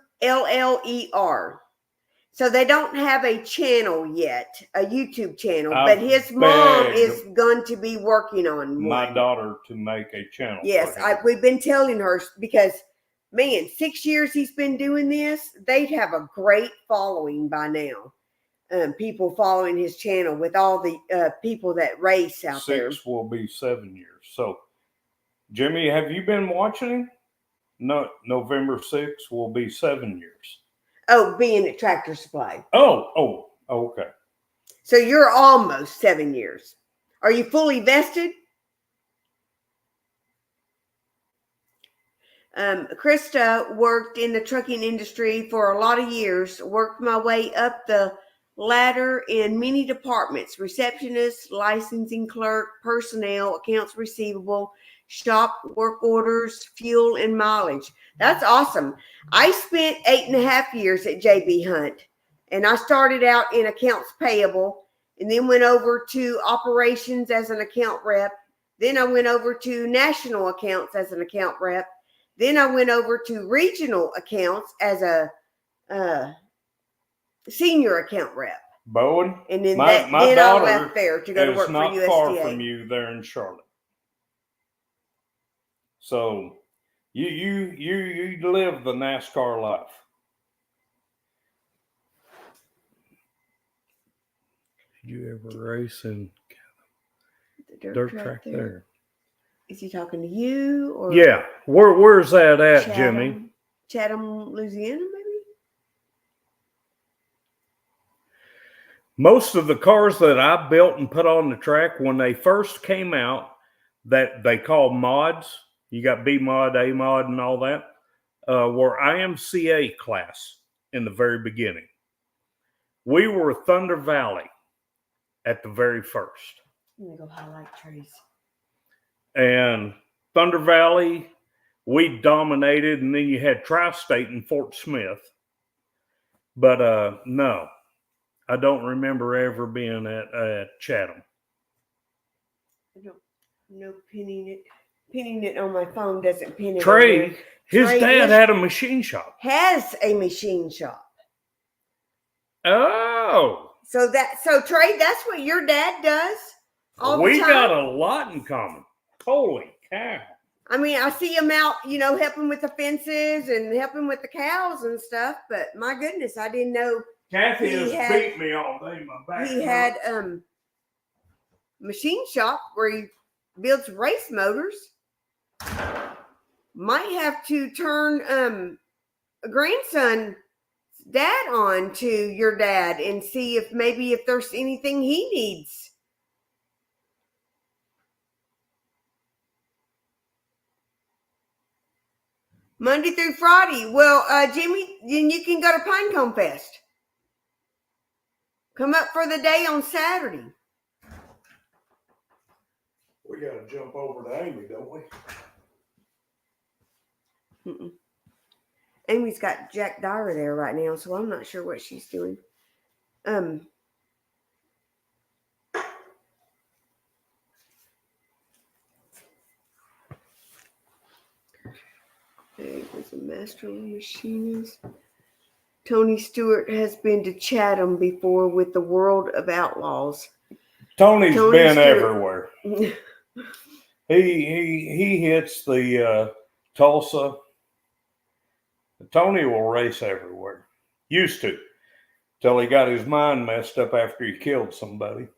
So they don't have a channel yet, a YouTube channel, but his mom is going to be working on my daughter to make a channel. Yes, we've been telling her, because, man, 6 years he's been doing this. They'd have a great following by now. People following his channel with all the people that race out there. 6 will be 7 years. So, Jimmy, have you been watching him? No, November 6th will be 7 years. Oh, being at Tractor Supply. Oh, okay. So you're almost 7 years. Are you fully vested? Krista worked in the trucking industry for a lot of years, worked my way up the ladder in many departments: receptionist, licensing clerk, personnel, accounts receivable, shop work orders, fuel, and mileage. That's awesome. I spent 8.5 years at JB Hunt, and I started out in accounts payable, and then went over to operations as an account rep. Then I went over to national accounts as an account rep. Then I went over to regional accounts as a senior account rep. Bowen, and then my I daughter left there to go to work for USDA. It's not far from you there in Charlotte. So you live the NASCAR life. Did you ever race in? The dirt track there. Is he talking to you or? Yeah. Where's that at, Jimmy? Chatham, Louisiana, maybe? Most of the cars that I built and put on the track when they first came out, that they call mods, you got B mod, A mod, and all that, were IMCA class in the very beginning. We were Thunder Valley at the very first. Let me go highlight trees. And Thunder Valley, we dominated, and then you had Tri-State and Fort Smith. But no. I don't remember ever being at Chatham. I don't know pinning it. Pinning it on my phone doesn't pin it. Trey, his dad had a machine shop. Has a machine shop. Oh. So Trey, that's what your dad does all the time? We got a lot in common. Holy cow. I mean, I see him out, helping with the fences and helping with the cows and stuff, but my goodness, I didn't know. Kathy has beat me all day. My back. He had machine shop where he builds race motors. Might have to turn a grandson dad on to your dad and see if there's anything he needs. Monday through Friday. Well, Jimmy, then you can go to Pinecone Fest. Come up for the day on Saturday. We got to jump over to Amy, don't we? Mm-mm. Amy's got Jack Dyer there right now, so I'm not sure what she's doing. Hey, was a master machinist. Tony Stewart has been to Chatham before with the World of Outlaws. Tony's been everywhere. He hits the Tulsa. Tony will race everywhere. Used to. Till he got his mind messed up after he killed somebody.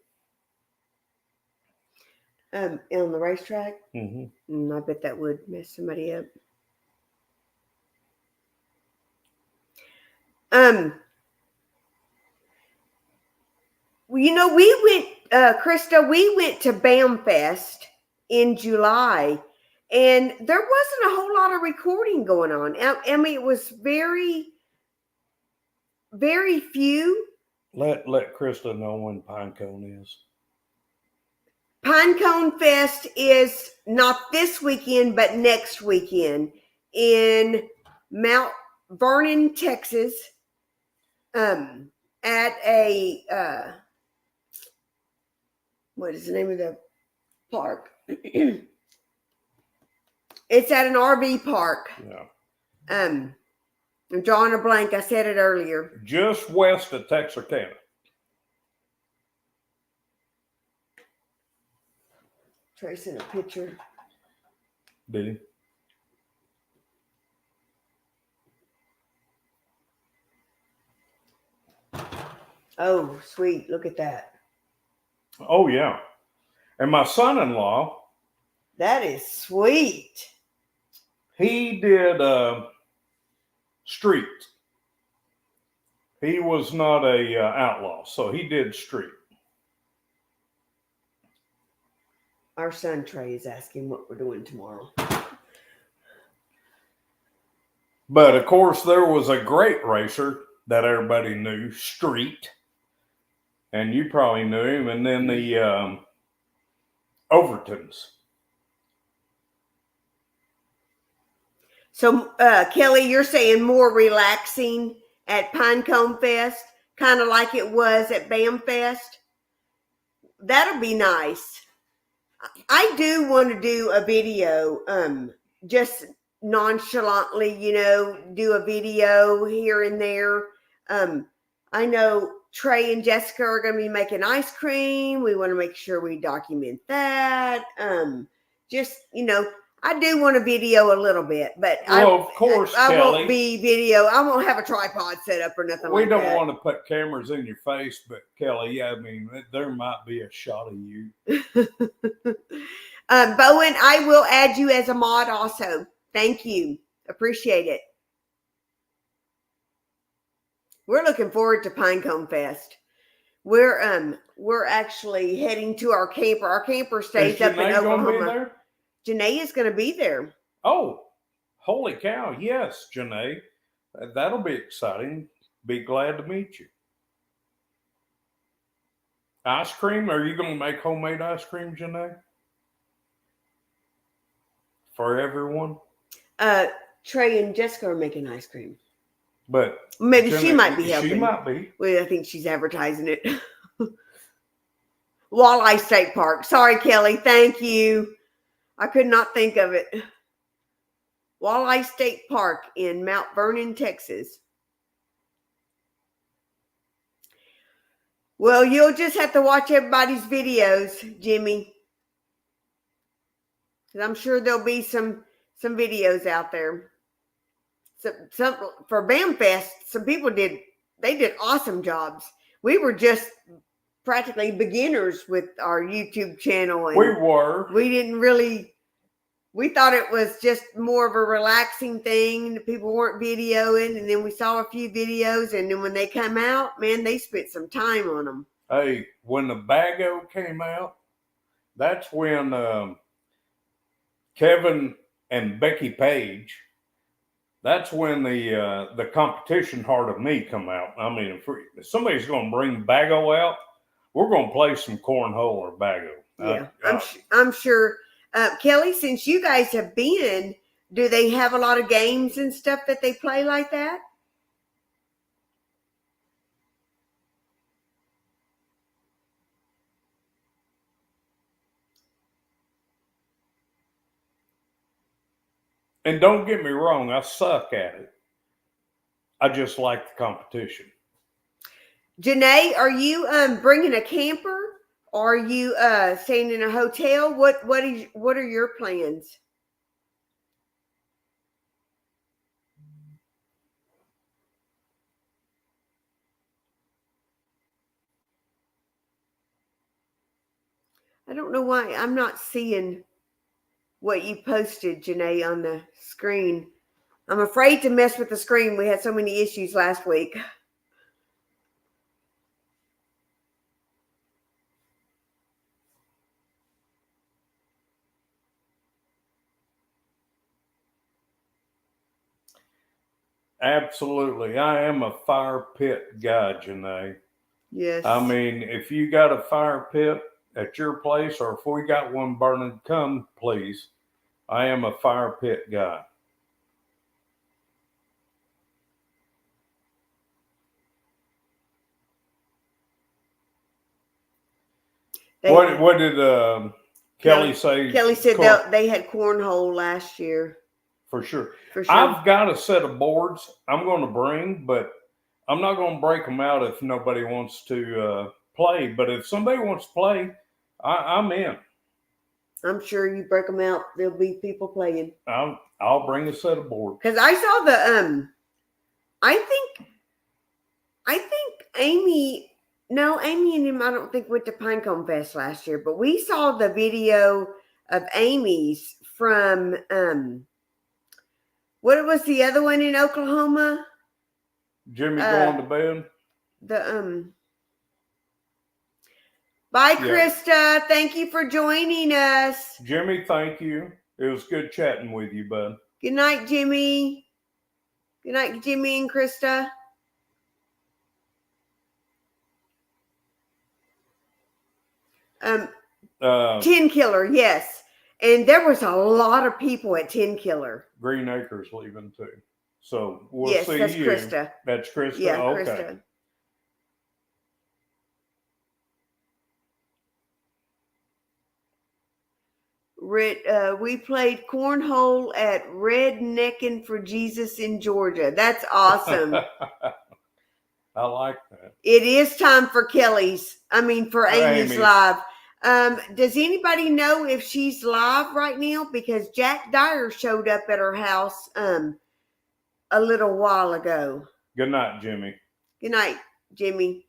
On the racetrack? Mm-hmm. I bet that would mess somebody up. We went, Krista, we went to BAM Fest in July, and there wasn't a whole lot of recording going on. I mean, it was very, very few. Let Krista know when Pinecone is. Pinecone Fest is not this weekend, but next weekend in Mount Vernon, Texas. At a what is the name of the park? It's at an RV park. Yeah. I'm drawing a blank. I said it earlier. Just west of Texarkana. Tracing a picture. Did he? Oh, sweet. Look at that. Oh, yeah. And my son-in-law. That is sweet. He did street. He was not a outlaw, so he did street. Our son Trey is asking what we're doing tomorrow. But, of course, there was a great racer that everybody knew, Street. And you probably knew him. And then the Overtons. So, Kelly, you're saying more relaxing at Pinecone Fest, kind of like it was at BAM Fest? That'll be nice. I do want to do a video, just nonchalantly, do a video here and there. I know Trey and Jessica are going to be making ice cream. We want to make sure we document that. I do want to video a little bit, but Well, of course, I Kelly. won't be video. I won't have a tripod set up or nothing We like don't that. want to put cameras in your face, but Kelly, I mean, there might be a shot of you. Bowen, I will add you as a mod also. Thank you. Appreciate it. We're looking forward to Pinecone Fest. We're actually heading to our camper. Our camper stays up in Oklahoma. Be there? Janae is going to be there. Oh, holy cow. Yes, Janae. That'll be exciting. Be glad to meet you. Ice cream? Are you going to make homemade ice cream, Janae? For everyone? Trey and Jessica are making ice cream. But maybe Janae, she might be helping. She might be. Well, I think she's advertising it. Walleye State Park. Sorry, Kelly. Thank you. I could not think of it. Walleye State Park in Mount Vernon, Texas. Well, you'll just have to watch everybody's videos, Jimmy. Because I'm sure there'll be some videos out there. Some for BAMFest, some people did awesome jobs. We were just practically beginners with our YouTube channel. And we were. We didn't really. We thought it was just more of a relaxing thing. People weren't videoing, and then we saw a few videos, and then when they come out, man, they spent some time on them. Hey, when the Bago came out, that's when Kevin and Becky Page. That's when the competition heart of me come out. I mean, if somebody's going to bring Bago out, we're going to play some cornhole or Bago. Yeah, I'm sure. Kelly, since you guys have been, do they have a lot of games and stuff that they play like that? And don't get me wrong, I suck at it. I just like the competition. Janae, are you bringing a camper? Or are you staying in a hotel? What are your plans? I don't know why I'm not seeing what you posted, Janae, on the screen. I'm afraid to mess with the screen. We had so many issues last week. Absolutely. I am a fire pit guy, Janae. Yes. I mean, if you got a fire pit at your place, or if we got one burning, come, please. I am a fire pit guy. What did Kelly say? Kelly said they had cornhole last year. For sure. I've got a set of boards I'm going to bring, but I'm not going to break them out if nobody wants to play. But if somebody wants to play, I'm in. I'm sure you break them out, there'll be people playing. I'll bring a set of boards. Because I saw the I think Amy and him, I don't think went to Pinecone Fest last year, but we saw the video of Amy's from what was the other one in Oklahoma? Jimmy going to bed? Bye, Krista. Thank you for joining us. Jimmy, thank you. It was good chatting with you, bud. Good night, Jimmy. Good night, Jimmy and Krista. Tin Killer, yes. And there was a lot of people at Tin Killer. Green Acres leaving too. So we'll see you. Yes, that's Krista. That's Krista? Yeah, okay. Krista. We played cornhole at Redneckin' for Jesus in Georgia. That's awesome. I like that. It is time for Amy's live. Does anybody know if she's live right now? Because Jack Dyer showed up at her house a little while ago. Good night, Jimmy. Good night, Jimmy.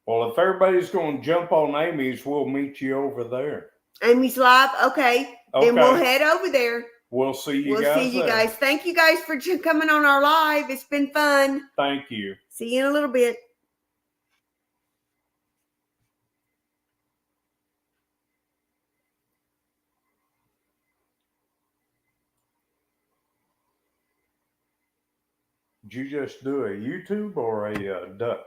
Well, if everybody's going to jump on Amy's, we'll meet you over there. Amy's live? Okay. Then we'll head over there. We'll see you guys. We'll see you guys. Thank you guys for coming on our live. It's been fun. Thank you. See you in a little bit. Did you just do a YouTube or a duck?